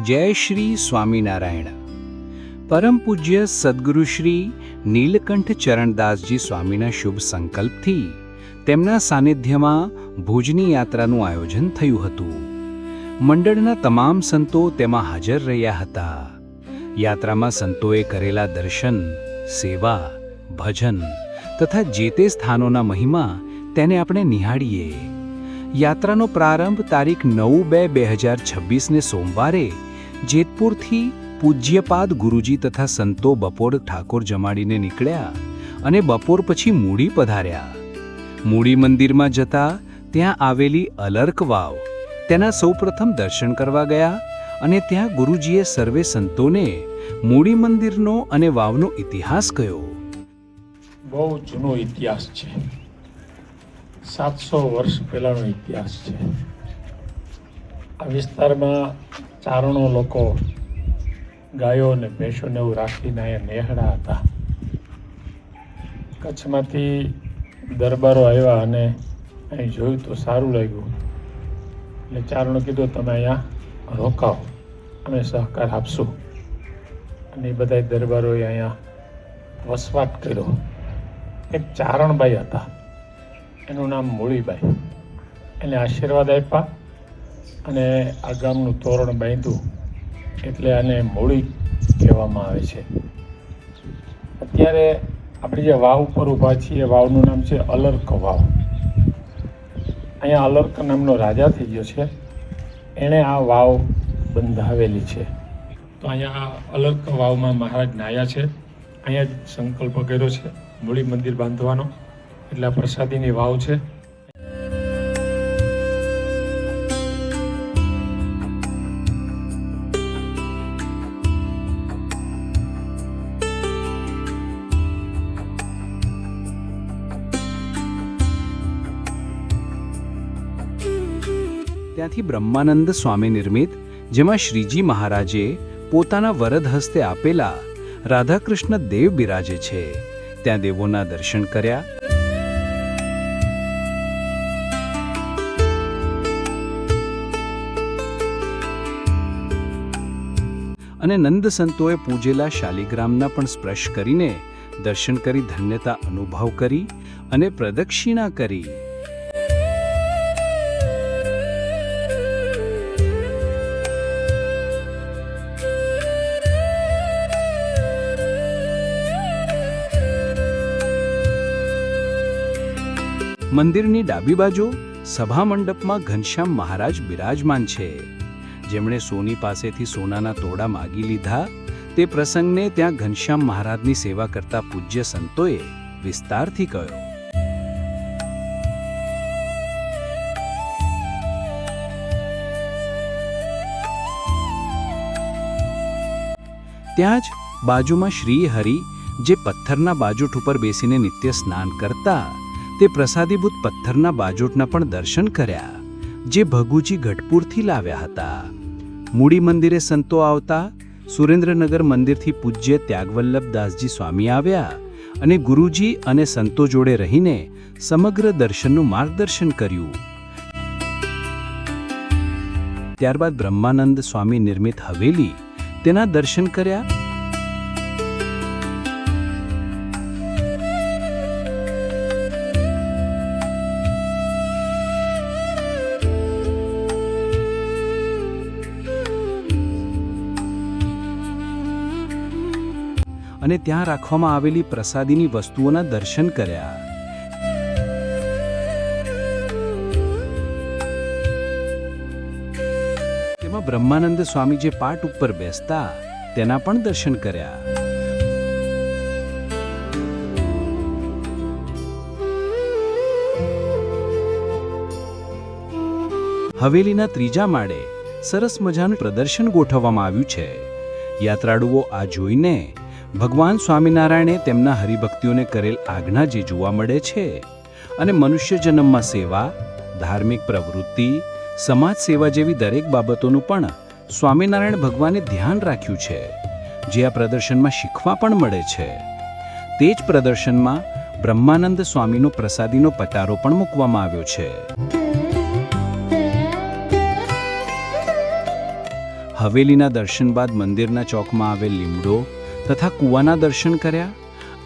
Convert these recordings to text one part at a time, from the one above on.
જય શ્રી સ્વામિનારાયણ. પરમ પૂજ્ય સદ્ગુરુ શ્રી નીલકંઠ ચરણદાસજી સ્વામીના શુભ સંકલ્પથી તેમના સાનિધ્યમાં ભુજની યાત્રાનું આયોજન થયું હતું. મંડળના તમામ સંતો તેમાં હાજર રહ્યા હતા. યાત્રામાં સંતોએ કરેલા દર્શન, સેવા, ભજન તથા જે તે સ્થાનોના મહિમા તેને આપણે નિહાળીએ. યાત્રાનો પ્રારંભ તારીખ 9/2/2026ને સોમવારે જેતપુરથી પૂજ્યપાદ ગુરુજી તથા સંતો બપોર ઠાકોર જમાડીને નીકળ્યા અને બપોર પછી મૂડી પધાર્યા. મૂડી મંદિરમાં જતા ત્યાં આવેલી અલર્ક વાવ તેના સૌપ્રથમ દર્શન કરવા ગયા અને ત્યાં ગુરુજીએ સર્વે સંતોને મૂડી મંદિરનો અને વાવનો ઇતિહાસ કહ્યો. બહુ જૂનો ઇતિહાસ છે. 700 વર્ષ પહેલાંનો ઇતિહાસ છે. આ વિસ્તારમાં ચારણો લોકો ગાયો અને ભેંસોને એવું રાખીને અહીંયા નેહડા હતા. કચ્છમાંથી દરબારો આવ્યા અને અહીં જોયું તો સારું લાગ્યું એટલે ચારણો કીધું તમે અહીંયા રોકાઓ, અમે સહકાર આપશું. અને એ બધા દરબારોએ અહીંયા વસવાટ કર્યો. એક ચારણબાઈ હતા, એનું નામ મૂળીબાઈ. એને આશીર્વાદ આપ્યા અને આ ગામનું તોરણ બાંધ્યું એટલે આને મૂળી કહેવામાં આવે છે. અત્યારે આપણે જે વાવ ઉપર ઊભા છીએ વાવનું નામ છે અલર્ક વાવ. અહીંયા અલર્ક નામનો રાજા થઈ ગયો છે, એણે આ વાવ બંધાવેલી છે. તો અહીંયા આ અલર્ક વાવમાં મહારાજ નાહ્યા છે. અહીંયા જ સંકલ્પ કર્યો છે મૂળી મંદિર બાંધવાનો, એટલે આ પ્રસાદીની વાવ છે. ત્યાંથી બ્રહ્માનંદ સ્વામી નિર્મિત, જેમાં શ્રીજી મહારાજે પોતાના વરદ હસ્તે આપેલા રાધાકૃષ્ણ દેવ બિરાજે છે, ત્યાં દેવોના દર્શન કર્યા. અને નંદ સંતોએ પૂજેલા શાલિગ્રામના પણ સ્પર્શ કરીને દર્શન કરી ધન્યતા અનુભવ કરી અને પ્રદક્ષિણા કરી. મંદિરની ડાબી બાજુ સભા મંડપમાં ઘનશ્યામ મહારાજ બિરાજમાન છે, જેમણે સોની પાસેથી સોનાના તોડા માગી લીધા. તે પ્રસંગને ત્યાં ઘનશ્યામ મહારાજની સેવા કરતા પૂજ્ય સંતોએ વિસ્તારથી કહ્યો. ત્યાં જ બાજુમાં શ્રી હરિ, જે પથ્થરના બાજોટ ઉપર બેસીને નિત્ય સ્નાન કરતા, તે પ્રસાદીભૂત પથ્થરના બાજોટના પણ દર્શન કર્યા, જે ભગુજી ગઢપુરથી લાવ્યા હતા. મૂડી મંદિરે સંતો આવતા સુરેન્દ્રનગર મંદિરથી પૂજ્ય ત્યાગવલ્લભદાસજી સ્વામી આવ્યા અને ગુરુજી અને સંતો જોડે રહીને સમગ્ર દર્શનનું માર્ગદર્શન કર્યું. ત્યારબાદ બ્રહ્માનંદ સ્વામી નિર્મિત હવેલી, તેના દર્શન કર્યા. અને ત્યાં રાખવામાં આવેલી પ્રસાદીની વસ્તુઓના દર્શન કર્યા. તેમાં બ્રહ્માનંદ સ્વામી જે પાટ ઉપર બેસતા તેના પણ દર્શન કર્યા. હવેલીના ત્રીજા માળે સરસ મજાનું પ્રદર્શન ગોઠવવામાં આવ્યું છે. યાત્રાળુઓ આ જોઈને ભગવાન સ્વામિનારાયણે તેમના હરિભક્તિઓને કરેલ આજ્ઞા જે જોવા મળે છે અને મનુષ્ય જન્મમાં સેવા, ધાર્મિક પ્રવૃત્તિ, સમાજ સેવા જેવી દરેક બાબતોનું પણ સ્વામિનારાયણ ભગવાને ધ્યાન રાખ્યું છે, જે આ પ્રદર્શનમાં શીખવા પણ મળે છે. તે જ પ્રદર્શનમાં બ્રહ્માનંદ સ્વામીનો પ્રસાદીનો પટારો પણ મૂકવામાં આવ્યો છે. હવેલીના દર્શન બાદ મંદિરના ચોકમાં આવેલ લીમડો તથા કૂવાના દર્શન કર્યા.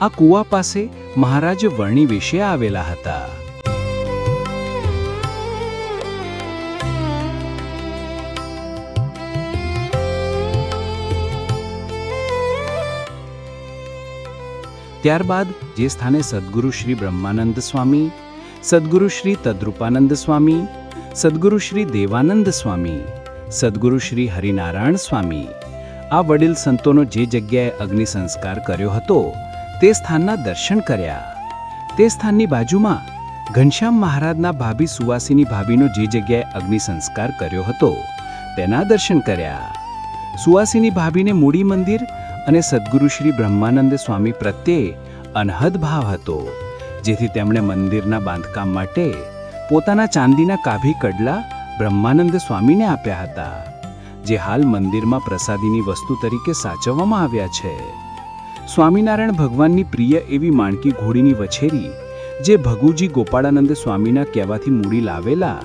આ કૂવા પાસે મહારાજ વર્ણી વેશે આવેલા હતા. ત્યારબાદ જે સ્થાને સદ્ગુરુ શ્રી બ્રહ્માનંદ સ્વામી, સદ્ગુરુ શ્રી તદ્રૂપાનંદ સ્વામી, સદ્ગુરુ શ્રી દેવાનંદ સ્વામી, સદ્ગુરુ શ્રી હરિનારાયણ સ્વામી આ વડીલ સંતોનો જે જગ્યાએ અગ્નિ સંસ્કાર કર્યો હતો તે સ્થાનના દર્શન કર્યા. તે સ્થાનની બાજુમાં ઘનશ્યામ મહારાજના ભાભી સુવાસીની ભાભીનો જે જગ્યાએ અગ્નિ સંસ્કાર કર્યો હતો તેના દર્શન કર્યા. સુવાસીની ભાભીને મૂડી મંદિર અને સદ્ગુરુ શ્રી બ્રહ્માનંદ સ્વામી પ્રત્યે અનહદ ભાવ હતો, જેથી તેમણે મંદિરના બાંધકામ માટે પોતાના ચાંદીના કાભી કડલા બ્રહ્માનંદ સ્વામીને આપ્યા હતા, જે હાલ મંદિરમાં પ્રસાદીની વસ્તુ તરીકે સાચવવામાં આવ્યા છે. સ્વામિનારાયણ ભગવાનની પ્રિય એવી માણકી ઘોડીની વછેરી જે ભગુજી ગોપાળાનંદ સ્વામીના કહેવાથી મૂડી લાવેલા,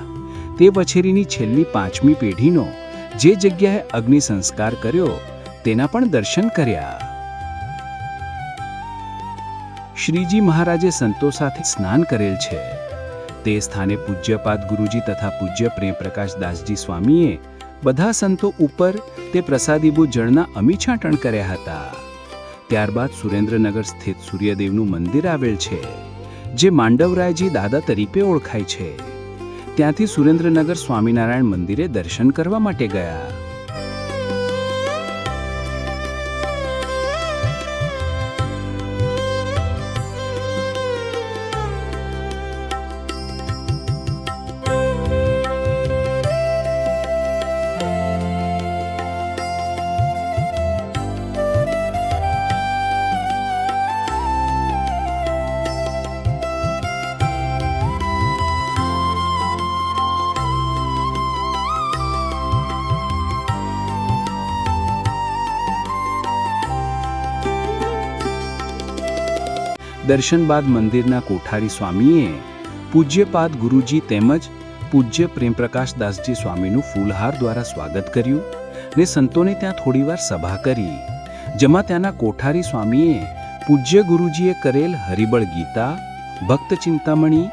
તે વછેરીની છેલ્લી 5મી પેઢીનો જે જગ્યાએ અગ્નિ સંસ્કાર કર્યો તેના પણ દર્શન કર્યા. શ્રીજી મહારાજે સંતો સાથે સ્નાન કરેલ છે. તે સ્થાને પૂજ્યપાદ ગુરુજી તથા પૂજ્ય પ્રેમપ્રકાશ દાસજી સ્વામીએ બધા સંતો ઉપર તે પ્રસાદીભૂત જળના અમી છાંટણ કર્યા હતા. ત્યારબાદ સુરેન્દ્રનગર સ્થિત સૂર્યદેવનું મંદિર આવેલ છે, જે માંડવરાયજી દાદા તરીકે ઓળખાય છે. ત્યાંથી સુરેન્દ્રનગર સ્વામિનારાયણ મંદિરે દર્શન કરવા માટે ગયા. દર્શન બાદ મંદિરના કોઠારી સ્વામીએ પૂજ્યપાદ ગુરુજી તેમજ પૂજ્ય પ્રેમપ્રકાશ દાસજી સ્વામીનું ફૂલહાર દ્વારા સ્વાગત કર્યું ને સંતોને ત્યાં થોડીવાર સભા કરી, જેમાં ત્યાંના કોઠારી સ્વામીએ પૂજ્ય ગુરુજીએ કરેલ હરિબળ ગીતા, ભક્ત ચિંતામણી,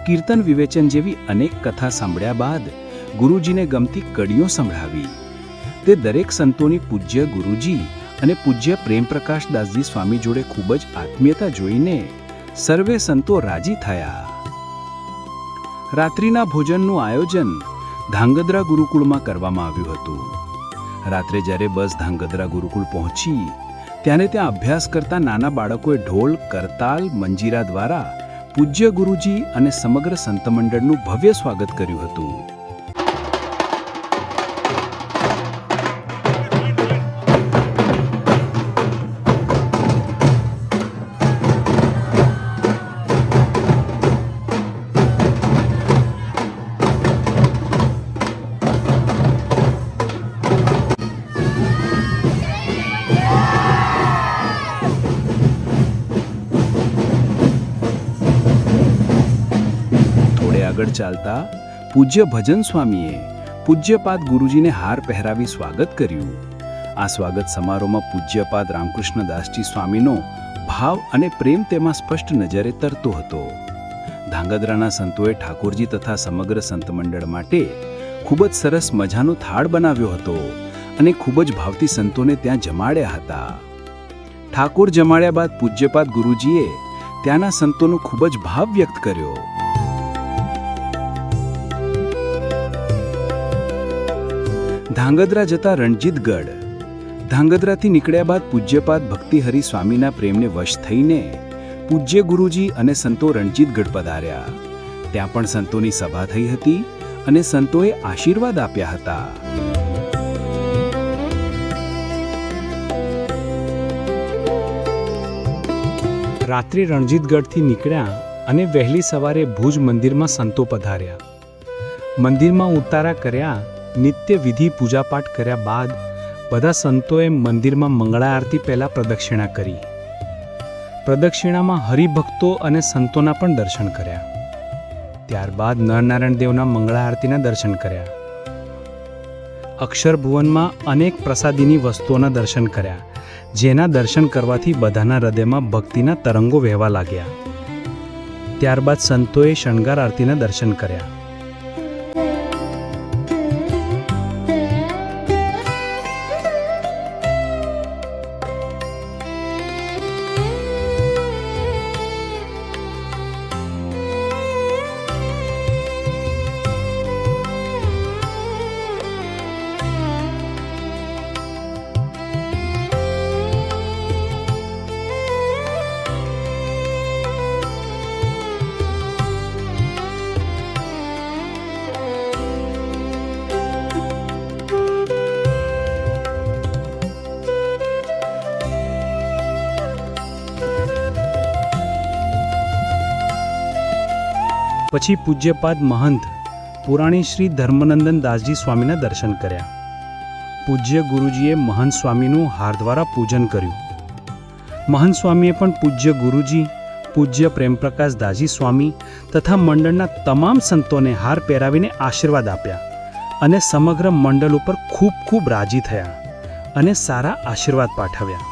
કીર્તન વિવેચન જેવી અનેક કથા સાંભળ્યા બાદ ગુરુજીને ગમતી કડીઓ સંભળાવી. તે દરેક સંતોની પૂજ્ય ગુરુજી અને પૂજ્ય પ્રેમપ્રકાશ દાસજી સ્વામી જોડે ખૂબ જ આત્મીયતા જોઈને સર્વે સંતો રાજી થયા. રાત્રિના ભોજનનું આયોજન ધાંગધ્રા ગુરુકુળમાં કરવામાં આવ્યું હતું. રાત્રે જ્યારે બસ ધાંગધ્રા ગુરુકુળ પહોંચી ત્યારે ત્યાં અભ્યાસ કરતા નાના બાળકોએ ઢોલ, કરતાલ, મંજીરા દ્વારા પૂજ્ય ગુરુજી અને સમગ્ર સંતમંડળનું ભવ્ય સ્વાગત કર્યું હતું. આગળ ચાલતા પૂજ્ય ભજન સ્વામીએ પૂજ્યપાદ ગુરુજીને હાર પહેરાવી સ્વાગત કર્યું. આ સ્વાગત સમારોહમાં પૂજ્યપાદ રામકૃષ્ણદાસજી સ્વામીનો ભાવ અને પ્રેમ તેમાં સ્પષ્ટ નજરે તરતો હતો. ધાંગધ્રાના સંતોએ ઠાકોરજી તથા સમગ્ર સંતમંડળ માટે ખૂબ જ સરસ મજાનો થાળ બનાવ્યો હતો અને ખૂબ જ ભાવથી સંતોને ત્યાં જમાડ્યા હતા. ઠાકોર જમાડ્યા બાદ પૂજ્યપાદ ગુરુજીએ ત્યાંના સંતોનો ખૂબ જ ભાવ વ્યક્ત કર્યો. ધાંગધ્રા જતા રણજીતગઢ. ધાંગધ્રાથી નીકળ્યા બાદ પૂજ્યપાદ ભક્તિહરિ સ્વામીના પ્રેમને વશ થઈને પૂજ્ય ગુરુજી અને સંતો રણજીતગઢ પધાર્યા. ત્યાં પણ સંતોની સભા થઈ હતી અને સંતોએ આશીર્વાદ આપ્યા હતા. રાત્રે રણજીતગઢથી નીકળ્યા અને વહેલી સવારે ભુજ મંદિરમાં સંતો પધાર્યા. મંદિરમાં ઉતારા કર્યા, નિત્ય વિધિ પૂજાપાઠ કર્યા બાદ બધા સંતોએ મંદિરમાં મંગળા આરતી પહેલાં પ્રદક્ષિણા કરી. પ્રદક્ષિણામાં હરિભક્તો અને સંતોના પણ દર્શન કર્યા. ત્યારબાદ નરનારાયણ દેવના મંગળા આરતીના દર્શન કર્યા. અક્ષરભુવનમાં અનેક પ્રસાદીની વસ્તુઓના દર્શન કર્યા, જેના દર્શન કરવાથી બધાના હૃદયમાં ભક્તિના તરંગો વહેવા લાગ્યા. ત્યારબાદ સંતોએ શણગાર આરતીના દર્શન કર્યા. પછી પૂજ્યપાદ મહંત પુરાણી શ્રી ધર્મનંદન દાસજી સ્વામીના દર્શન કર્યા. પૂજ્ય ગુરુજીએ મહંત સ્વામીનું હાર દ્વારા પૂજન કર્યું. મહંત સ્વામીએ પણ પૂજ્ય ગુરુજી, પૂજ્ય પ્રેમપ્રકાશ દાસજી સ્વામી તથા મંડળના તમામ સંતોને હાર પહેરાવીને આશીર્વાદ આપ્યા અને સમગ્ર મંડળ ઉપર ખૂબ ખૂબ રાજી થયા અને સારા આશીર્વાદ પાઠવ્યા.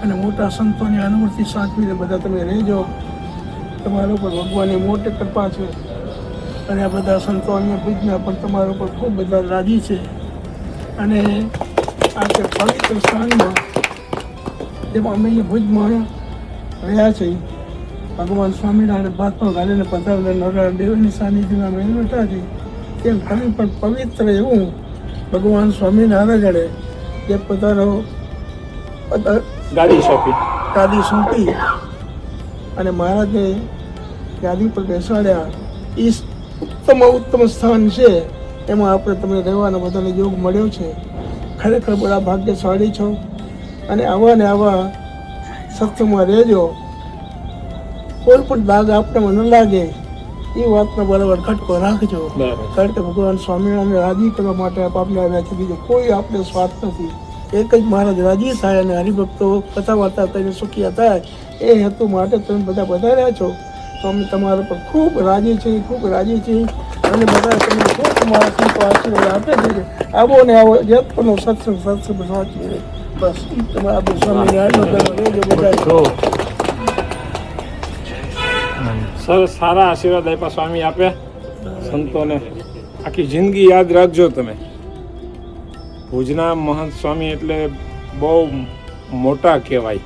અને મોટા સંતોની અનુમતિ સાચવીને બધા તમે રહેજો. તમારા ઉપર ભગવાનની મોટી કૃપા છે અને આ બધા સંતો અન્ય ભુજના પણ તમારા ઉપર ખૂબ બધા રાજી છે. અને આ તે પવિત્ર સ્થાનમાં જેમાં અમે અહીંયા ભુજમાં રહ્યા છીએ, ભગવાન સ્વામિનારાયણ ભાતમાં ઘાલીને પધારેલા નારાયણ દેવની સાનિધ્યમાં અમે બેઠા છીએ, તેમ તમે પણ પવિત્ર એવું ભગવાન સ્વામિનારાયણે જે પોતાનો ગાદી સોંપી અને મહારાજને ગાદી પર બેસાડ્યા. એ ઉત્તમ સ્થાન છે, એમાં આપણે તમને રહેવાનો બધાને યોગ મળ્યો છે. ખરેખર બડા ભાગ્યશાળી છો અને આવા ને આવા સત્સંગમાં રહેજો. કોઈ પણ દાગ આપણને ન લાગે એ વાતનો બરાબર ખટકો રાખજો. કારણ કે ભગવાન સ્વામિનારાયણને રાજી કરવા માટે આપણે આવ્યા છે, બીજો કોઈ આપણે સ્વાર્થ નથી. એક જ મહારાજ રાજી થાય અને હરિભક્તો કથા વાર્તા કરીને સુખિયા થાય, એ હેતુ માટે તમે બધા વધાર્યા છો. તો અમે તમારા પર ખૂબ રાજી છીએ અને બધા તમને ખૂબ તમારા સંતો આશીર્વાદ આપે છે. આવો ને આવો જે પણ સત્સંગ સાચવી રહે, બસ એ તમારા આપણે સ્વામિનારાયણનો રહેજો બધા. સારા આશીર્વાદ આપ્યા સ્વામી આપ્યા સંતોને. આખી જિંદગી યાદ રાખજો તમે. ભુજના મહંત સ્વામી એટલે બહુ મોટા કહેવાય,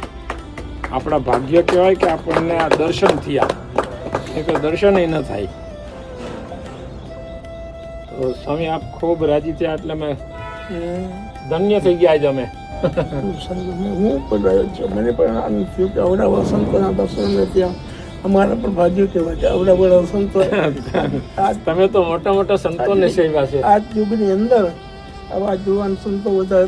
આપણા ભાગ્ય કહેવાય કે આપણને આ દર્શન થયા, એ તો દર્શન ન થાય. તો સ્વામી આપ ખૂબ રાજી થયા એટલે મેં ધન્ય થઈ ગયા આજે અમે. હું પણ રહ્યો છું, મને પણ આનંદ થયો કે આવડા સંતોના દર્શન ત્યાં અમારા પણ ભાગ્ય કહેવાય કે આવડા બધા સંતો. તમે તો મોટા મોટા સંતોને સેવા છે. આ યુગની અંદર આવા જુવાન સંતો બધા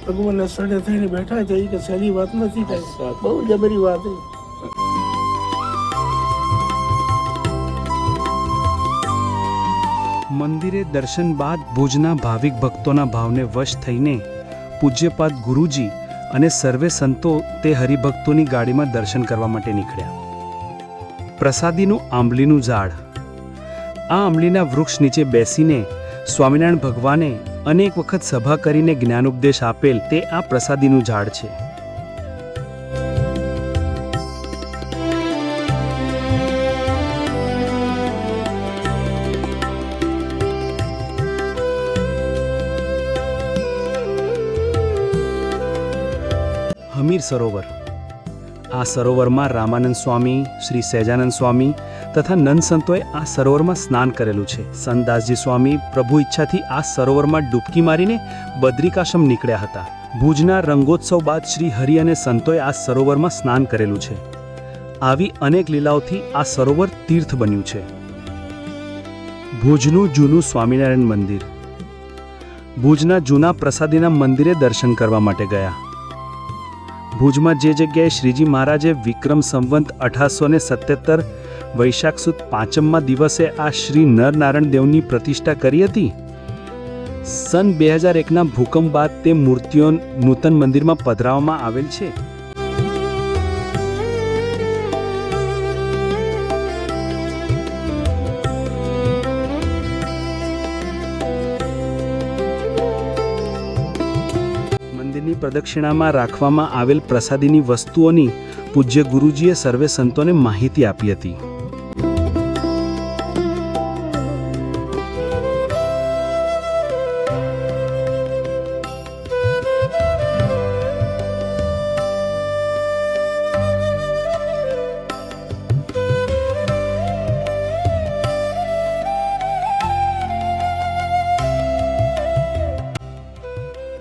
ભગવાનને સડે થઈને બેઠા છે, કે સહેલી વાત નથી, કાંઈ બહુ જબરી વાત છે. મંદિરે દર્શન બાદ ભુજના ભાવિક ભક્તોના ભાવને વશ થઈને પૂજ્યપાદ ગુરુજી અને સર્વે સંતો તે હરિભક્તોની ગાડીમાં દર્શન કરવા માટે નીકળ્યા. પ્રસાદીનું આંબલીનું ઝાડ. આ આંબલીના વૃક્ષ નીચે બેસીને સ્વામિનારાયણ ભગવાને અનેક વખત સભા કરીને જ્ઞાનોપદેશ આપેલ તે આ પ્રસાદીનું ઝાડ છે. હમીર સરોવર. આ સરોવરમાં રામાનંદ સ્વામી, શ્રી સહેજાનંદ સ્વામી તથા નંદ સંતોએ આ સરોવરમાં સ્નાન કરેલું છે. સંતદાસજી સ્વામી પ્રભુ ઈચ્છાથી આ સરોવરમાં ડૂબકી મારીને બદ્રિકાશ્રમ નીકળ્યા હતા. ભુજના રંગોત્સવ બાદ શ્રી હરિ અને સંતોએ આ સરોવરમાં સ્નાન કરેલું છે. આવી અનેક લીલાઓથી આ સરોવર તીર્થ બન્યું છે. ભુજનું જૂનું સ્વામિનારાયણ મંદિર. ભુજના જૂના પ્રસાદીના મંદિરે દર્શન કરવા માટે ગયા. ભુજમાં જે જગ્યાએ શ્રીજી મહારાજે વિક્રમ સંવંત 1877 વૈશાખ સુદ 5મા દિવસે આ શ્રી નરનારાયણ દેવની પ્રતિષ્ઠા કરી હતી. સન 2001ના ભૂકંપ બાદ તે મૂર્તિઓ નૂતન મંદિરમાં પધરાવવામાં આવેલ છે. મંદિરની પ્રદક્ષિણામાં રાખવામાં આવેલ પ્રસાદીની વસ્તુઓની પૂજ્ય ગુરુજીએ સર્વે સંતોને માહિતી આપી હતી.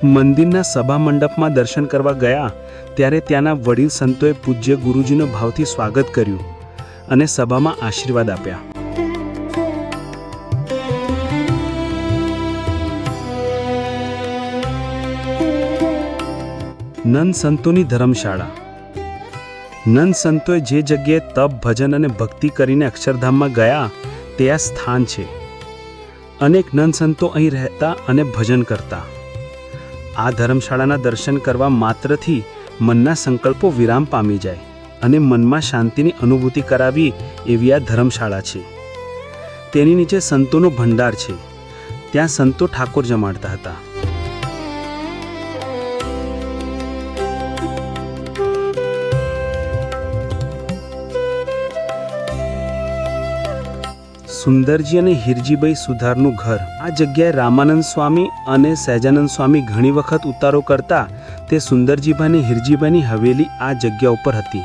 મંદિરના સભા મંડપમાં દર્શન કરવા ગયા ત્યારે ત્યાંના વડીલ સંતોએ પૂજ્ય ગુરુજીનો ભાવથી સ્વાગત કર્યું અને સભામાં આશીર્વાદ આપ્યા. નંદ સંતોની ધર્મશાળા. નંદ સંતોએ જે જગ્યાએ તપ, ભજન અને ભક્તિ કરીને અક્ષરધામમાં ગયા તે આ સ્થાન છે. અનેક નંદ સંતો અહીં રહેતા અને ભજન કરતા. આ ધર્મશાળાના દર્શન કરવા માત્રથી મનના સંકલ્પો વિરામ પામી જાય અને મનમાં શાંતિની અનુભૂતિ કરાવી એવી આ ધર્મશાળા છે. તેની નીચે સંતોનો ભંડાર છે. ત્યાં સંતો ઠાકોર જમાડતા હતા. સુંદરજી અને હિરજીભાઈ સુધારનું ઘર. આ જગ્યાએ રામાનંદ સ્વામી અને સહેજાનંદ સ્વામી ઘણી વખત ઉતારો કરતા તે સુંદરજીભાઈ અને હિરજીભાઈની હવેલી આ જગ્યા ઉપર હતી.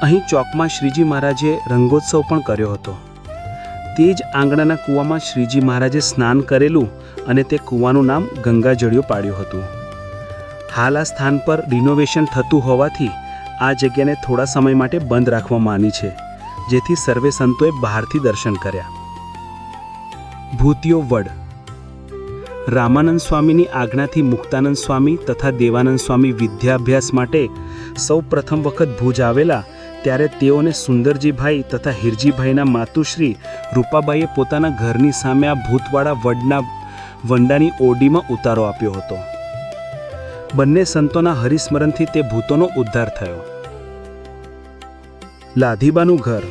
અહીં ચોકમાં શ્રીજી મહારાજે રંગોત્સવ પણ કર્યો હતો. તે જ આંગણાના કૂવામાં શ્રીજી મહારાજે સ્નાન કરેલું અને તે કૂવાનું નામ ગંગાજળિયો પાડ્યું હતું. હાલ આ સ્થાન પર રિનોવેશન થતું હોવાથી આ જગ્યાને થોડા સમય માટે બંધ રાખવામાં આવી છે, જેથી સર્વે સંતોએ બહારથી દર્શન કર્યા. ભૂતિયો વડ. રામાનંદ સ્વામીની આજ્ઞાથી મુક્તાનંદ સ્વામી તથા દેવાનંદ સ્વામી વિદ્યાભ્યાસ માટે સૌ પ્રથમ વખત ભુજ આવેલા ત્યારે તેઓને સુંદરજીભાઈ તથા હિરજીભાઈના માતુશ્રી રૂપાબાઈએ પોતાના ઘરની સામે આ ભૂતવાળા વડના વંડાની ઓરડીમાં ઉતારો આપ્યો હતો. બંને સંતોના હરિસ્મરણથી તે ભૂતોનો ઉદ્ધાર થયો. લાધીબાનું ઘર.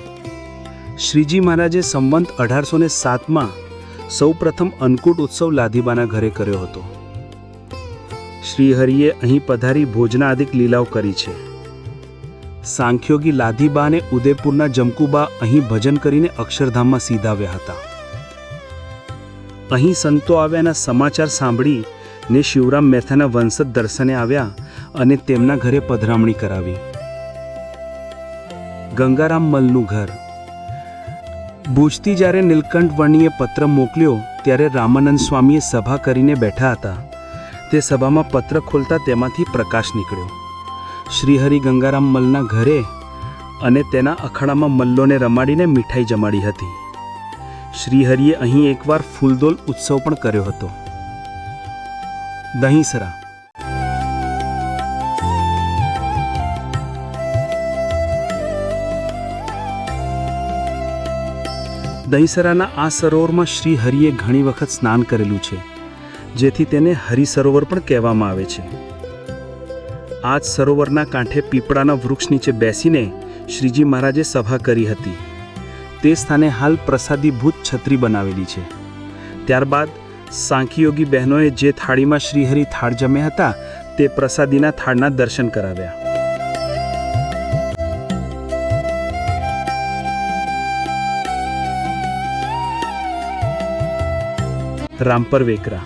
શ્રીજી મહારાજે સંવંત 1807માં સૌ પ્રથમ અન્નકૂટ ઉત્સવ લાધીબાના ઘરે કર્યો હતો. શ્રીહરિએ અહીં પધારી ભોજનાદિક લીલાઓ કરી છે. સાંખ્યોગી લાધીબા અને ઉદયપુરના જમકુબા અહીં ભજન કરીને અક્ષરધામમાં સીધાવ્યા હતા. અહીં સંતો આવ્યાના સમાચાર સાંભળી ને શિવરામ મહેતાના વંશજ દર્શને આવ્યા અને તેમના ઘરે પધરામણી કરાવી. ગંગારામ મલનું ઘર. ભુજથી જ્યારે નીલકંઠ વર્ણીએ પત્ર મોકલ્યો ત્યારે રામાનંદ સ્વામીએ સભા કરીને બેઠા હતા. તે સભામાં પત્ર ખોલતા તેમાંથી પ્રકાશ નીકળ્યો. શ્રીહરિ ગંગારામ મલના ઘરે અને તેના અખાડામાં મલ્લોને રમાડીને મીઠાઈ જમાડી હતી. શ્રીહરિએ અહીં એકવાર ફૂલદોલ ઉત્સવ પણ કર્યો હતો. દહીંસરા. દહીંસરાના આ સરોવરમાં શ્રી હરિએ ઘણી વખત સ્નાન કરેલું છે, જેથી તેને હરિસરોવર પણ કહેવામાં આવે છે. આ જ સરોવરના કાંઠે પીપળાના વૃક્ષ નીચે બેસીને શ્રીજી મહારાજે સભા કરી હતી. તે સ્થાને હાલ પ્રસાદીભૂત છત્રી બનાવેલી છે. ત્યારબાદ સાંખ્યયોગી બહેનોએ જે થાળીમાં શ્રીહરિ થાળ જમ્યા હતા તે પ્રસાદીના થાળના દર્શન કરાવ્યા. રામપર વેકરા.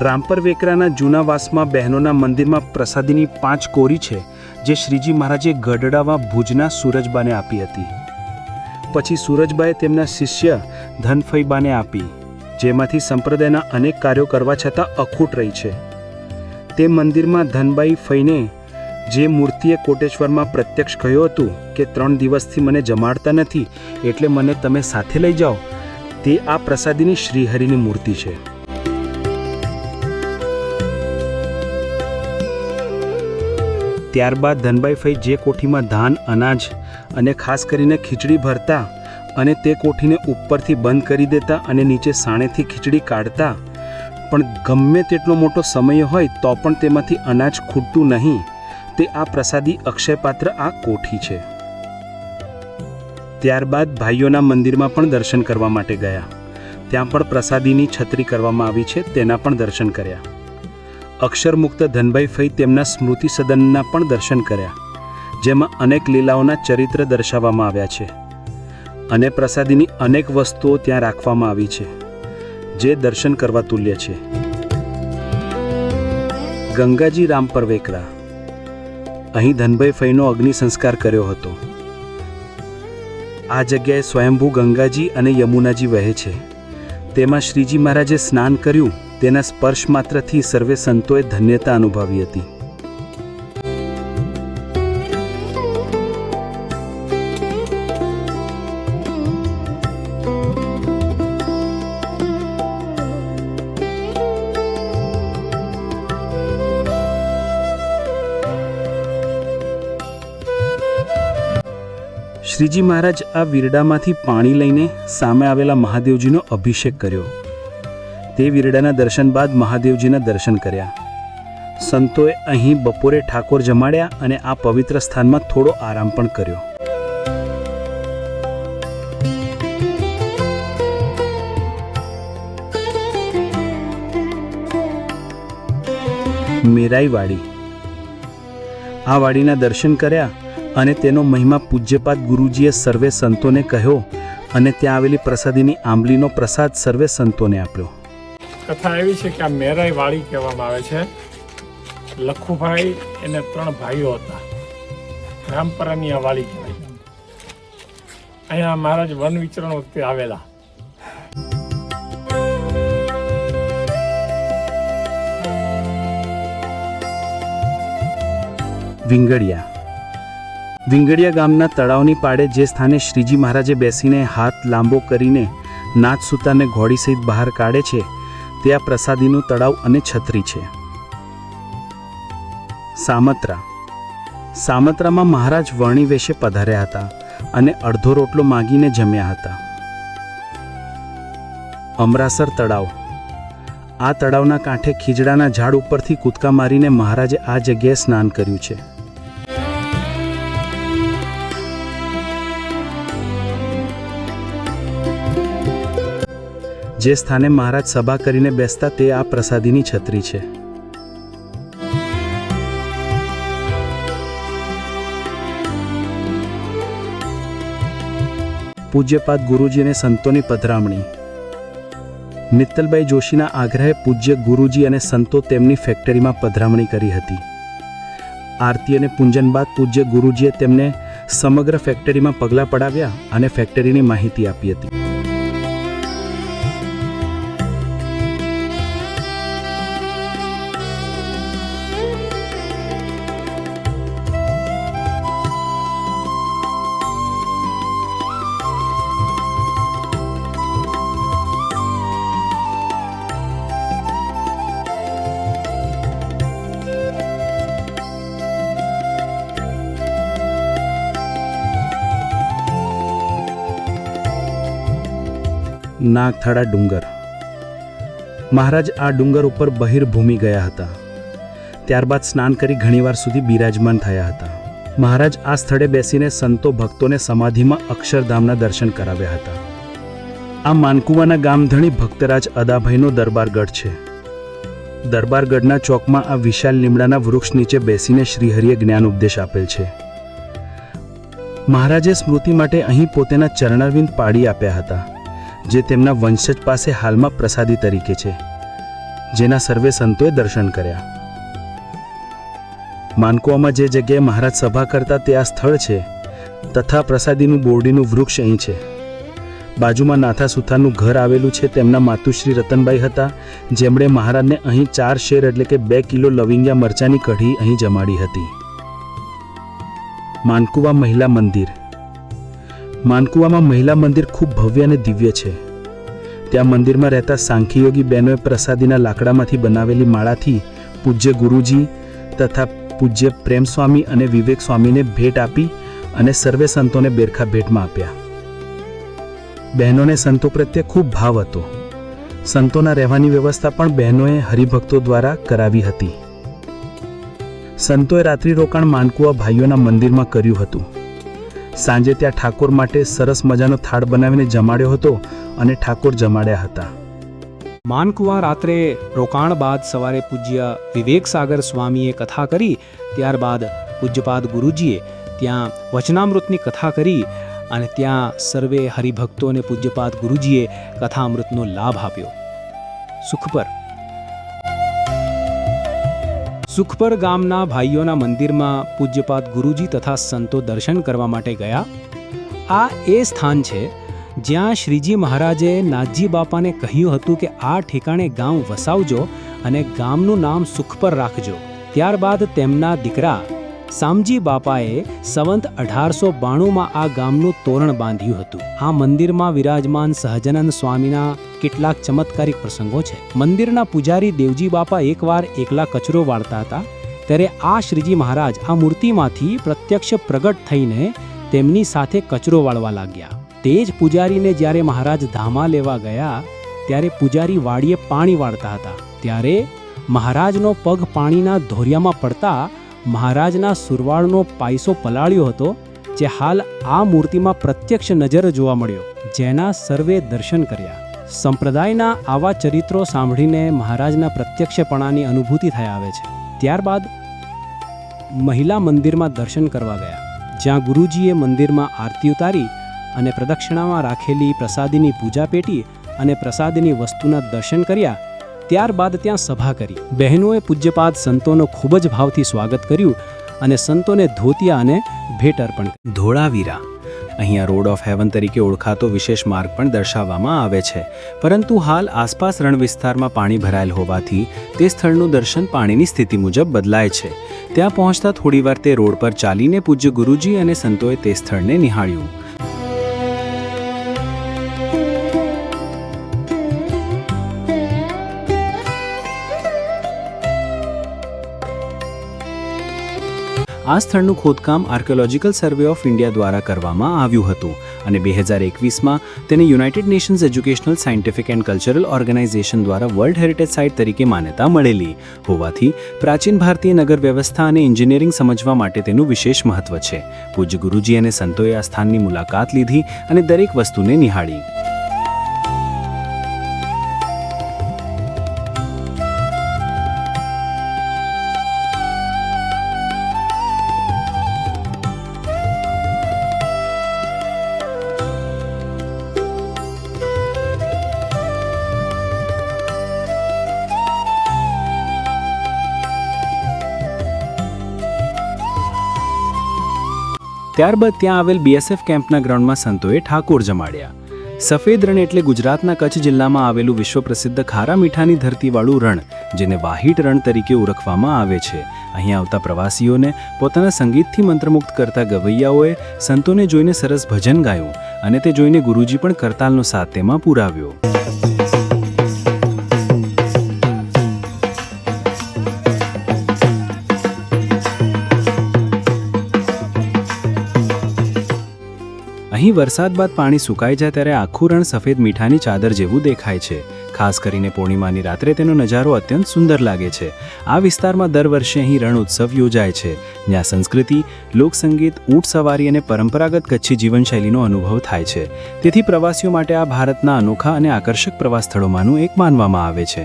રામપર વેકરાના જૂના વાસમાં બહેનોના મંદિરમાં પ્રસાદીની 5 કોરી છે, જે શ્રીજી મહારાજે ગઢડામાં ભુજના સૂરજબાને આપી હતી. પછી સૂરજબાએ તેમના શિષ્ય ધનફઈબાને આપી, જેમાંથી સંપ્રદાયના અનેક કાર્યો કરવા છતાં અખૂટ રહી છે. તે મંદિરમાં ધનબાઈ ફઈને જે મૂર્તિએ કોટેશ્વરમાં પ્રત્યક્ષ કહ્યું હતું કે 3 દિવસથી મને જમાડતા નથી એટલે મને તમે સાથે લઈ જાઓ, તે આ પ્રસાદીની શ્રીહરિની મૂર્તિ છે. ત્યારબાદ ધનબાઈ જે કોઠીમાં ધાન, અનાજ અને ખાસ કરીને ખીચડી ભરતા અને તે કોઠીને ઉપરથી બંધ કરી દેતા અને નીચે સાણેથી ખીચડી કાઢતા, પણ ગમે તેટલો મોટો સમય હોય તો પણ તેમાંથી અનાજ ખૂટતું નહીં, તે આ પ્રસાદી અક્ષયપાત્ર આ કોઠી છે. ત્યારબાદ ભાઈઓના મંદિરમાં પણ દર્શન કરવા માટે ગયા. ત્યાં પણ પ્રસાદીની છત્રી કરવામાં આવી છે, તેના પણ દર્શન કર્યા. અક્ષરમુક્ત ધનભાઈ તેમના સ્મૃતિ સદનના પણ દર્શન કર્યા, જેમાં અનેક લીલાઓના ચરિત્ર દર્શાવવામાં આવ્યા છે અને પ્રસાદીની અનેક વસ્તુઓ ત્યાં રાખવામાં આવી છે, જે દર્શન કરવા તુલ્ય છે. ગંગાજી રામપર વેકરા, અહીં ધનભાઈ અગ્નિ સંસ્કાર કર્યો હતો. આ જગ્યાએ સ્વયંભૂ ગંગાજી અને યમુનાજી વહે છે. તેમાં શ્રીજી મહારાજે સ્નાન કર્યું, તેના સ્પર્શ માત્રથી સર્વે સંતોએ ધન્યતા અનુભવી હતી. શ્રીજી મહારાજ આ વીરડામાંથી પાણી લઈને સામે આવેલા મહાદેવજીનો અભિષેક કર્યો. તે વીરડાના દર્શન બાદ મહાદેવજીના દર્શન કર્યા. સંતોએ અહીં બપોરે ઠાકોર જમાડ્યા અને આ પવિત્ર સ્થાનમાં થોડો આરામ પણ કર્યો. મેરાઈ વાડી, આ વાડીના દર્શન કર્યા અને તેનો મહિમા પૂજ્યપાદ ગુરુજીએ સર્વે સંતોને કહ્યો અને ત્યાં આવેલી પ્રસાદીની આંબલીનો પ્રસાદ સર્વે સંતોને આપ્યો. કથા એવી છે કે આ મેરાઈ વાડી કહેવામાં આવે છે. લખુભાઈ એને 3 ભાઈઓ હતા. રામપરાની આ વાડી કહેવાય. અહીંયા મહારાજ વન વિચરણ વખતે આવેલા. વિંગડિયા ગામના તળાવની પાડે જે સ્થાને શ્રીજી મહારાજે બેસીને હાથ લાંબો કરીને નાથ સૂતાને ઘોડી સહિત બહાર કાઢે છે, તે આ પ્રસાદીનું તળાવ અને છત્રી છે. સામત્રામાં મહારાજ વર્ણી વેશે પધાર્યા હતા અને અડધો રોટલો માંગીને જમ્યા હતા. અમરાસર તળાવ, આ તળાવના કાંઠે ખીજડાના ઝાડ ઉપરથી કૂદકા મારીને મહારાજે આ જગ્યાએ સ્નાન કર્યું છે. જે સ્થાને મહારાજ સભા કરીને બેસતા તે આ પ્રસાદીની છત્રી છે. પૂજ્યપાદ ગુરુજી અને સંતોની પધરામણી. મિત્તલબાઈ જોશીના આગ્રહે પૂજ્ય ગુરુજી અને સંતો તેમની ફેક્ટરીમાં પધરામણી કરી હતી. આરતી અને પૂંજન બાદ પૂજ્ય ગુરુજીએ તેમને સમગ્ર ફેક્ટરીમાં પગલાં પડાવ્યા અને ફેક્ટરીની માહિતી આપી હતી. નાગથાળા ડુંગર, મહારાજ આ ડુંગર ઉપર બહિર્ભૂમિ ગયા હતા. ત્યારબાદ સ્નાન કરી ઘણીવાર સુધી બિરાજમાન થયા હતા. મહારાજ આ સ્થળે બેસીને સંતો ભક્તોને સમાધિમાં અક્ષરધામના દર્શન કરાવ્યા હતા. આ માનકુવાના ગામધણી ભક્તરાજ અદાભાઈનો દરબારગઢ છે. દરબારગઢના ચોકમાં આ વિશાલ લીમડાના વૃક્ષ નીચે બેસીને શ્રીહરિએ જ્ઞાન ઉપદેશ આપેલ છે. મહારાજે સ્મૃતિ માટે અહીં પોતાના ચરણારવિંદ પાડી આપ્યા હતા, જે તેમના વંશજ પાસે હાલમાં પ્રસાદી તરીકે છે, જેના સર્વે સંતોએ દર્શન કર્યા. માનકુવામાં જે જગ્યાએ મહારાજ સભા કરતા તે આ સ્થળ છે, તથા પ્રસાદીનું બોરડીનું વૃક્ષ અહીં છે. બાજુમાં નાથા સુથારનું ઘર આવેલું છે. તેમના માતુશ્રી રતનબાઈ હતા, જેમણે મહારાજને અહીં 4 શેર એટલે કે 2 કિલો લવિંગિયા મરચાની કઢી અહીં જમાડી હતી. માનકુવા મહિલા મંદિર. માનકુવામાં મહિલા મંદિર ખૂબ ભવ્ય અને દિવ્ય છે. ત્યાં મંદિરમાં રહેતા સાંખ્યયોગી બહેનોએ પ્રસાદીના લાકડામાંથી બનાવેલી માળાથી પૂજ્ય ગુરુજી તથા પૂજ્ય પ્રેમ સ્વામી અને વિવેક સ્વામીને ભેટ આપી અને સર્વે સંતોને બેરખા ભેટમાં આપ્યા. બહેનોને સંતો પ્રત્યે ખૂબ ભાવ હતો. સંતોના રહેવાની વ્યવસ્થા પણ બહેનોએ હરિભક્તો દ્વારા કરાવી હતી. સંતોએ રાત્રિ રોકાણ માનકુવા ભાઈઓના મંદિરમાં કર્યું હતું. સાંજે ત્યાં ઠાકોર માટે સરસ મજાનો થાળ બનાવીને જમાડ્યો હતો અને ઠાકોર જમાડ્યા હતા. માનકુવા રાત્રે રોકાણ બાદ સવારે પૂજ્ય વિવેક સાગર સ્વામીએ કથા કરી. ત્યારબાદ પૂજ્યપાદ ગુરુજીએ ત્યાં વચનામૃતની કથા કરી અને ત્યાં સર્વે હરિભક્તોને પૂજ્યપાદ ગુરુજીએ કથામૃતનો લાભ આપ્યો. સુખપર ગામના ભાઈઓના મંદિરમાં પૂજ્યપાદ ગુરુજી તથા સંતો દર્શન કરવા માટે ગયા. આ એ સ્થાન છે જ્યાં શ્રીજી મહારાજે નાથજી બાપાને કહ્યું હતું કે આ ઠેકાણે ગામ વસાવજો અને ગામનું નામ સુખપર રાખજો. ત્યારબાદ તેમના દીકરા સામજી બાપાએ સંવંત 1892માં આ ગામનું તોરણ બાંધ્યું હતું. આ મંદિરમાં વિરાજમાન સહજાનંદ સ્વામીના કેટલાક ચમત્કારિક પ્રસંગો છે. મંદિરના પૂજારી દેવજી બાપા એકવાર એકલા કચરો વાળતા હતા. ત્યારે આ શ્રીજી મહારાજ આ મૂર્તિમાંથી પ્રત્યક્ષ પ્રગટ થઈને તેમની સાથે કચરો વાળવા લાગ્યા. તે જ પૂજારીને જ્યારે મહારાજ ધામા લેવા ગયા ત્યારે પૂજારી વાડીએ પાણી વાળતા હતા. ત્યારે મહારાજનો પગ પાણીના ધોરિયામાં પડતા મહારાજના સુરવાળનો પાયસો પલાળ્યો હતો, જે હાલ આ મૂર્તિમાં પ્રત્યક્ષ નજરે જોવા મળ્યો, જેના સર્વે દર્શન કર્યા. સંપ્રદાયના આવા ચરિત્રો સાંભળીને મહારાજના પ્રત્યક્ષપણાની અનુભૂતિ થઈ આવે છે. ત્યારબાદ મહિલા મંદિરમાં દર્શન કરવા ગયા, જ્યાં ગુરુજીએ મંદિરમાં આરતી ઉતારી અને પ્રદક્ષિણામાં રાખેલી પ્રસાદીની પૂજા પેટી અને પ્રસાદીની વસ્તુના દર્શન કર્યા. ત્યારબાદ ત્યાં સભા કરી. બહેનોએ પૂજ્યપાદ સંતોનો ખૂબ જ ભાવથી સ્વાગત કર્યું અને સંતોને ધોતિયા અને ભેટ અર્પણ કરી. ધોળાવીરા અહીંયા રોડ ઓફ હેવન તરીકે ઓળખાતો વિશેષ માર્ગ પણ દર્શાવવામાં આવે છે, પરંતુ હાલ આસપાસ રણ વિસ્તારમાં પાણી ભરાયેલ હોવાથી તે સ્થળનું દર્શન પાણીની સ્થિતિ મુજબ બદલાય છે. ત્યાં પહોંચતા થોડીવાર તે રોડ પર ચાલીને પૂજ્ય ગુરુજી અને સંતોએ તે સ્થળને નિહાળ્યું. આ સ્થળનું ખોદકામ આર્કિયોલોજીકલ સર્વે ઓફ ઇન્ડિયા દ્વારા કરવામાં આવ્યું હતું અને 2021માં તેને united nations educational scientific and cultural organization દ્વારા વર્લ્ડ હેરિટેજ સાઇટ તરીકે માન્યતા મળેલી હોવાથી પ્રાચીન ભારતીય નગર વ્યવસ્થા અને એન્જિનિયરિંગ સમજવા માટે તેનું વિશેષ મહત્વ છે. પૂજ્ય ગુરુજી અને સંતોએ આ સ્થાનની મુલાકાત લીધી અને દરેક વસ્તુને નિહાળી. ત્યારબાદ ત્યાં આવેલ બીએસએફ કેમ્પના ગ્રાઉન્ડમાં સંતોએ ઠાકોર જમાડ્યા. સફેદ રણ એટલે ગુજરાતના કચ્છ જિલ્લામાં આવેલું વિશ્વ પ્રસિદ્ધ ખારા મીઠાની ધરતીવાળું રણ, જેને વાહિટ રણ તરીકે ઓળખવામાં આવે છે. અહીં આવતા પ્રવાસીઓને પોતાના સંગીતથી મંત્રમુગ્ધ કરતા ગવૈયાઓએ સંતોને જોઈને સરસ ભજન ગાયું અને તે જોઈને ગુરુજી પણ કરતાલનો સાથ તેમાં પુરાવ્યો. અહીં વરસાદ બાદ પાણી સુકાઈ જાય ત્યારે આખું રણ સફેદ મીઠાની ચાદર જેવું દેખાય છે. ખાસ કરીને પૂર્ણિમાની રાત્રે તેનો નજારો અત્યંત સુંદર લાગે છે. આ વિસ્તારમાં દર વર્ષે અહીં રણ ઉત્સવ યોજાય છે, જ્યાં સંસ્કૃતિ, લોકસંગીત, ઊંટ સવારી અને પરંપરાગત કચ્છી જીવનશૈલીનો અનુભવ થાય છે. તેથી પ્રવાસીઓ માટે આ ભારતના અનોખા અને આકર્ષક પ્રવાસ સ્થળોમાંનું એક માનવામાં આવે છે.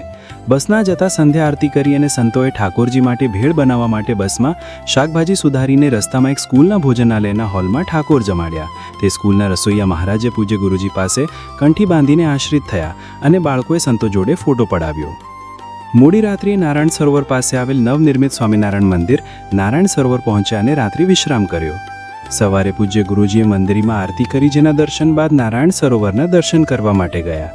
બસના જતા સંધ્યા આરતી કરી અને સંતોએ ઠાકોરજી માટે ભેળ બનાવવા માટે બસમાં શાકભાજી સુધારીને રસ્તામાં એક સ્કૂલના ભોજનાલયના હોલમાં ઠાકોર જમાડ્યા. તે સ્કૂલના રસોઈયા મહારાજે પૂજ્ય ગુરુજી પાસે કંઠી બાંધીને આશ્રિત થયા અને બાળકોએ સંતો જોડે ફોટો પડાવ્યો. મોડી રાત્રિએ નારાયણ સરોવર પાસે આવેલ નવનિર્મિત સ્વામિનારાયણ મંદિર નારાયણ સરોવર પહોંચ્યા અને રાત્રિ વિશ્રામ કર્યો. સવારે પૂજ્ય ગુરુજીએ મંદિરમાં આરતી કરી, જેના દર્શન બાદ નારાયણ સરોવરના દર્શન કરવા માટે ગયા.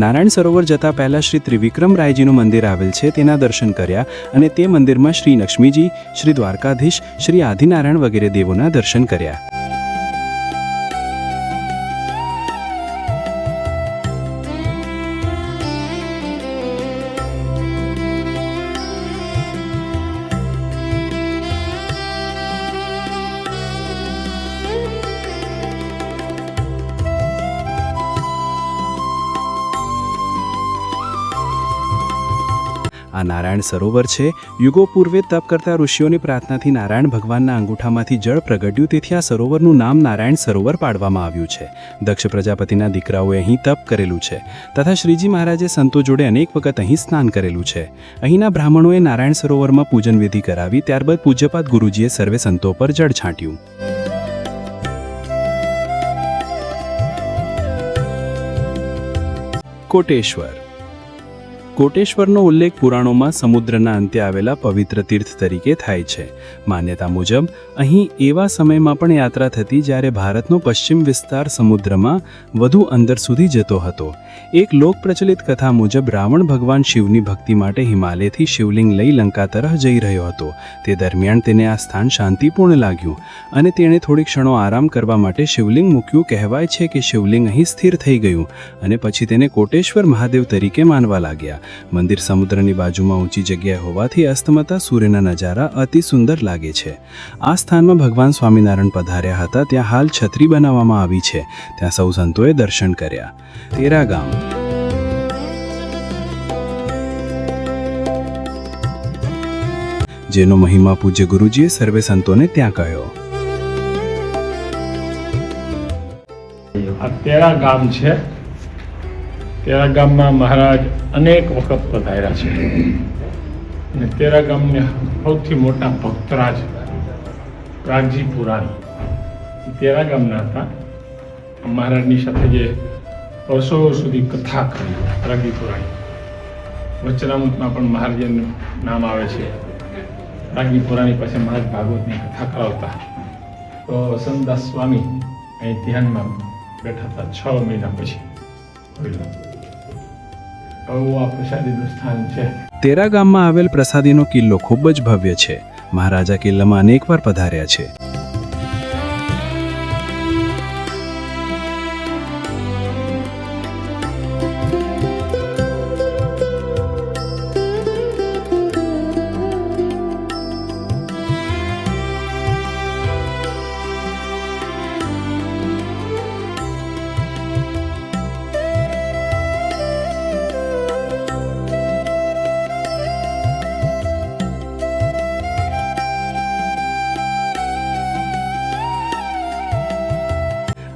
નારાયણ સરોવર જતા પહેલાં શ્રી ત્રિવિક્રમ રાયજીનું મંદિર આવેલ છે તેના દર્શન કર્યા અને તે મંદિરમાં શ્રી લક્ષ્મીજી, શ્રી દ્વારકાધીશ, શ્રી આદિનારાયણ વગેરે દેવોના દર્શન કર્યા. આ નારાયણ સરોવર છે. યુગો પૂર્વે તપ કરતા ઋષિઓની પ્રાર્થનાથી નારાયણ ભગવાનના અંગૂઠામાંથી જળ પ્રગટ્યું, તેથી આ સરોવરનું નામ નારાયણ સરોવર પાડવામાં આવ્યું છે. દક્ષ પ્રજાપતિના દીકરાઓએ અહીં તપ કરેલું છે તથા શ્રીજી મહારાજે સંતો જોડે અનેક વખત અહીં સ્નાન કરેલું છે. અહીંના બ્રાહ્મણોએ નારાયણ સરોવરમાં પૂજન વિધિ કરાવી, ત્યારબાદ પૂજ્યપાદ ગુરુજીએ સર્વે સંતો પર જળ છાંટ્યું. કોટેશ્વર. કોટેશ્વરનો ઉલ્લેખ પુરાણોમાં સમુદ્રના અંતે આવેલા પવિત્ર તીર્થ તરીકે થાય છે. માન્યતા મુજબ અહીં એવા સમયમાં પણ યાત્રા થતી જ્યારે ભારતનો પશ્ચિમ વિસ્તાર સમુદ્રમાં વધુ અંદર સુધી જતો હતો. એક લોક પ્રચલિત કથા મુજબ રાવણ ભગવાન શિવની ભક્તિ માટે હિમાલયથી શિવલિંગ લઈ લંકા તરફ જઈ રહ્યો હતો. તે દરમિયાન તેને આ સ્થાન શાંતિપૂર્ણ લાગ્યું અને તેણે થોડી ક્ષણો આરામ કરવા માટે શિવલિંગ મૂક્યું. કહેવાય છે કે શિવલિંગ અહીં સ્થિર થઈ ગયું અને પછી તેને કોટેશ્વર મહાદેવ તરીકે માનવા લાગ્યા. મંદિર સમુદ્રની બાજુમાં ઊંચી જગ્યાએ હોવાથી અસ્તમતા સૂર્યના નજારા અતિ સુંદર લાગે છે. આ સ્થાનમાં ભગવાન સ્વામિનારાયણ પધાર્યા હતા. ત્યાં હાલ છત્રી બનાવવામાં આવી છે. ત્યાં સૌ સંતોએ દર્શન કર્યા. તેરા ગામ. જેનો મહિમા પૂજ્ય ગુરુજીએ સર્વે સંતોને ત્યાં કહ્યો. આ તેરા ગામ છે. તેરા ગામમાં મહારાજ અનેક વખત પધાર્યા છે અને તેરા ગામને સૌથી મોટા ભક્તરાજ રાગજી પુરાણી તેરા ગામના હતા. મહારાજની સાથે જે વર્ષો સુધી કથા કરી રાગજી પુરાણી, વચનામૃતમાં પણ મહારાજનું નામ આવે છે. રાગજી પુરાણી પાસે મહારાજ ભાગવતની કથા કરાવતા તો વસંતદાસ સ્વામી અહીં ધ્યાનમાં બેઠા હતા 6 મહિના પછી. આ પ્રસાદીનું સ્થાન છે. તેરા ગામમાં આવેલ પ્રસાદીનો કિલ્લો ખૂબ જ ભવ્ય છે. મહારાજા કિલ્લામાં અનેકવાર પધાર્યા છે.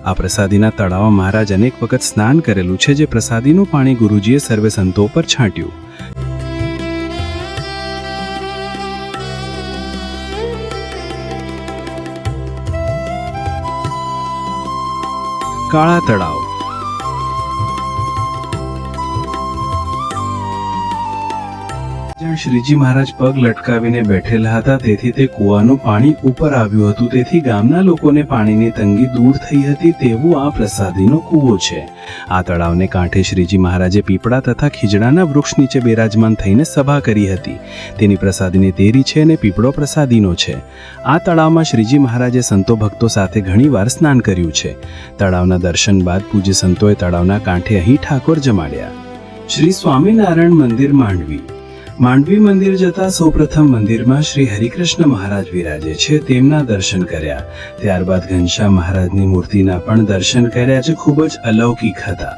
આ પ્રસાદીના તળાવમાં મહારાજ અનેક વખત સ્નાન કરેલું છે, જે પ્રસાદીનું પાણી ગુરુજીએ સર્વે સંતો પર છાંટ્યું. કાળા તળાવ. જ્યાં શ્રીજી મહારાજ પગ લટકાવીને બેઠેલા હતા તેથી તે કૂવાનું પાણી ઉપર આવ્યું હતું. તેથી ગામના લોકોને પાણીની તંગી દૂર થઈ હતી તેવું આ પ્રસાદીનો કૂવો છે. આ તળાવને કાંઠે શ્રીજી મહારાજે પીપળા તથા ખીજડાના વૃક્ષ નીચે બિરાજમાન થઈને સભા કરી હતી. તેની પ્રસાદીની તેરી છે અને પીપળો પ્રસાદીનો છે. આ તળાવમાં શ્રીજી મહારાજે સંતો ભક્તો સાથે ઘણીવાર સ્નાન કર્યું છે. તળાવના દર્શન બાદ પૂજ્ય સંતોએ તળાવના કાંઠે અહીં ઠાકોર જમાડ્યા. શ્રી સ્વામિનારાયણ મંદિર માંડવી. માંડવી મંદિર જતા સૌપ્રથમ મંદિરમાં શ્રી હરિકૃષ્ણ મહારાજ વિરાજે છે, તેમના દર્શન કર્યા. ત્યારબાદ ઘનશ્યામ મહારાજની મૂર્તિના પણ દર્શન કર્યા, જે ખૂબ જ અલૌકિક હતા.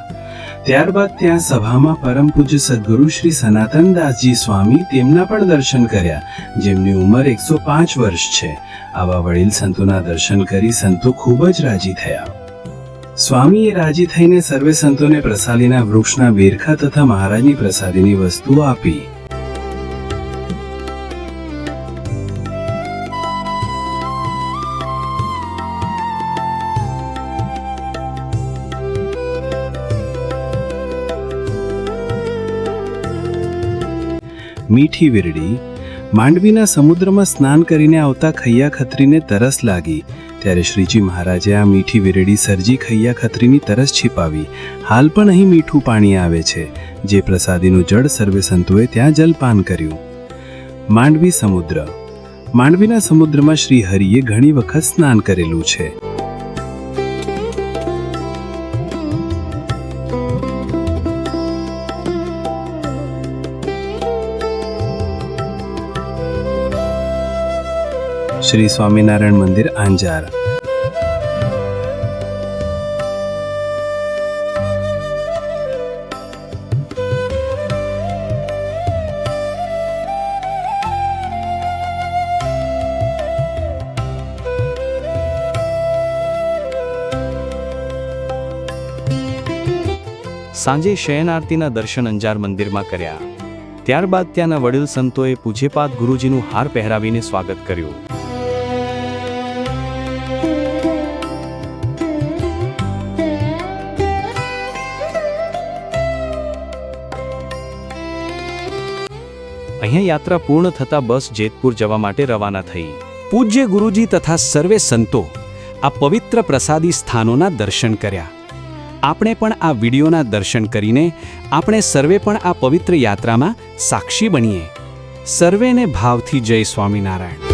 ત્યારબાદ ત્યાં સભામાં પરમ પૂજ્ય સદગુરુ શ્રી સનાતનદાસજી સ્વામી, તેમના પણ દર્શન કર્યા, જેમની ઉંમર 105 વર્ષ છે. આવા વડીલ સંતોના દર્શન કરી સંતો ખૂબ જ રાજી થયા. સ્વામીએ રાજી થઈને સર્વે સંતોને પ્રસાદીના વૃક્ષના બેરખા તથા મહારાજની પ્રસાદીની વસ્તુઓ આપી. મીઠી વીરડી. માંડવીના સમુદ્રમાં સ્નાન કરીને આવતા ખૈયા ખત્રીને તરસ લાગી ત્યારે શ્રીજી મહારાજે આ મીઠી વિરડી સર્જી ખૈયા ખત્રીની તરસ छिपाવી. હાલ પણ અહીં મીઠું પાણી આવે છે, જે પ્રસાદીનું જળ સર્વે સંતોએ ત્યાં જલપાન કર્યું. માંડવી સમુદ્ર. માંડવીના સમુદ્રમાં શ્રી હરિએ ઘણી વખત સ્નાન કરેલું છે. શ્રી સ્વામિનારાયણ મંદિર આંજાર. સાંજે શયન આરતીના દર્શન અંજાર મંદિરમાં કર્યા. ત્યારબાદ ત્યાંના વડીલ સંતોએ પૂજ્યપાદ ગુરુજીનું હાર પહેરાવીને સ્વાગત કર્યું. અહીંયા યાત્રા પૂર્ણ થતાં બસ જેતપુર જવા માટે રવાના થઈ. પૂજ્ય ગુરુજી તથા સર્વે સંતો આ પવિત્ર પ્રસાદી સ્થાનોના દર્શન કર્યા. આપણે પણ આ વિડીયોના દર્શન કરીને આપણે સર્વે પણ આ પવિત્ર યાત્રામાં સાક્ષી બનીએ. સર્વેને ભાવથી જય સ્વામિનારાયણ.